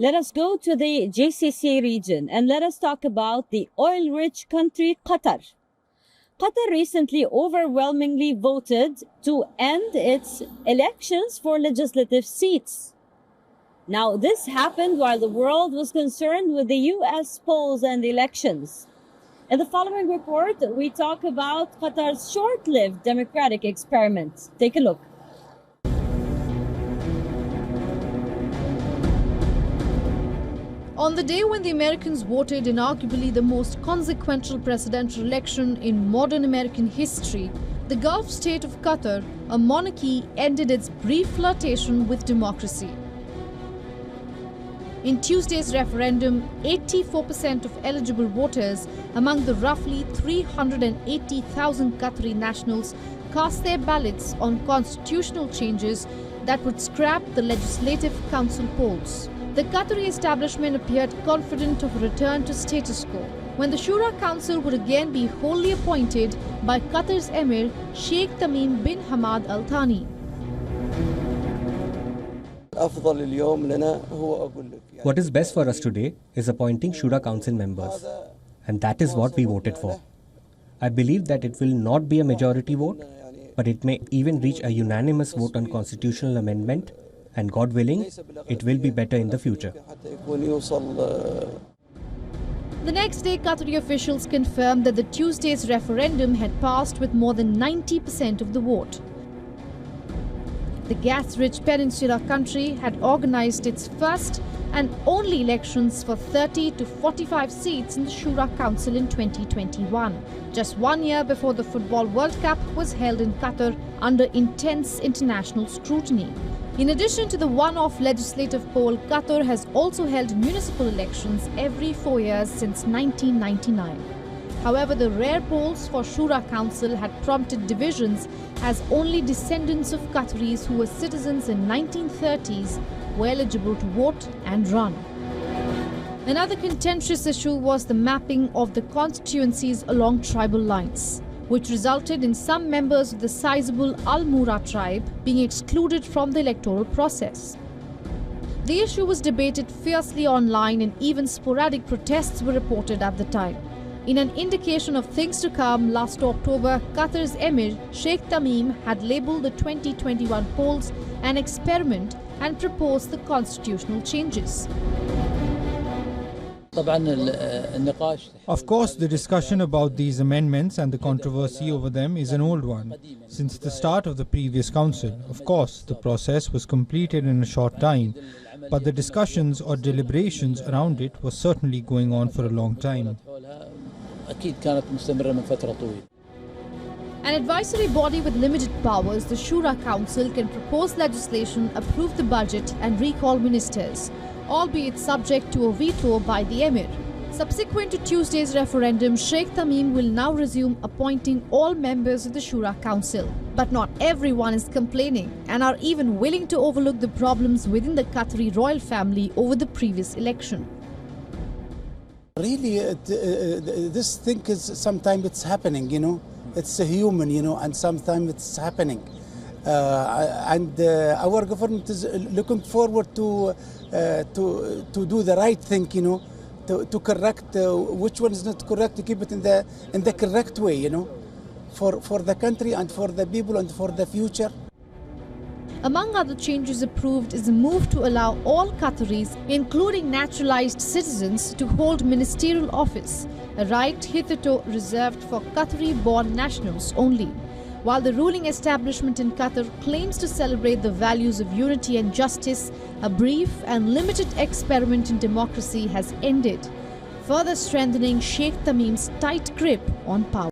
Let us go to the GCC region and let us talk about the oil-rich country Qatar. Qatar recently overwhelmingly voted to end its elections for legislative seats. Now, this happened while the world was concerned with the US polls and elections. In the following report, we talk about Qatar's short-lived democratic experiment. Take a look. On the day when the Americans voted in arguably the most consequential presidential election in modern American history, the Gulf state of Qatar, a monarchy, ended its brief flirtation with democracy. In Tuesday's referendum, 84% of eligible voters among the roughly 380,000 Qatari nationals cast their ballots on constitutional changes that would scrap the Legislative Council polls. The Qatari establishment appeared confident of a return to status quo, when the Shura Council would again be wholly appointed by Qatar's Emir Sheikh Tamim bin Hamad Al Thani. What is best for us today is appointing Shura Council members, and that is what we voted for. I believe that it will not be a majority vote, but it may even reach a unanimous vote on constitutional amendment, and God willing, it will be better in the future. The next day, Qatari officials confirmed that the Tuesday's referendum had passed with more than 90% of the vote. The gas-rich peninsula country had organized its first and only elections for 30 to 45 seats in the Shura Council in 2021, just 1 year before the Football World Cup was held in Qatar under intense international scrutiny. In addition to the one-off legislative poll, Qatar has also held municipal elections every 4 years since 1999. However, the rare polls for Shura Council had prompted divisions, as only descendants of Qataris who were citizens in 1930s were eligible to vote and run. Another contentious issue was the mapping of the constituencies along tribal lines, which resulted in some members of the sizable Al Mura tribe being excluded from the electoral process. The issue was debated fiercely online, and even sporadic protests were reported at the time. In an indication of things to come, last October, Qatar's Emir Sheikh Tamim had labelled the 2021 polls an experiment and proposed the constitutional changes. Of course, the discussion about these amendments and the controversy over them is an old one. Since the start of the previous council, of course, the process was completed in a short time, but the discussions or deliberations around it were certainly going on for a long time. An advisory body with limited powers, the Shura Council can propose legislation, approve the budget and recall ministers, albeit subject to a veto by the Emir. Subsequent to Tuesday's referendum, Sheikh Tamim will now resume appointing all members of the Shura Council. But not everyone is complaining and are even willing to overlook the problems within the Qatari royal family over the previous election. Really, this thing is sometimes it's happening, it's a human, and sometimes it's happening. Our government is looking forward to do the right thing, to correct which one is not correct, to keep it in the correct way, for the country and for the people and for the future. Among other changes approved is a move to allow all Qataris, including naturalized citizens, to hold ministerial office, a right hitherto reserved for Qatari-born nationals only. While the ruling establishment in Qatar claims to celebrate the values of unity and justice, a brief and limited experiment in democracy has ended, further strengthening Sheikh Tamim's tight grip on power.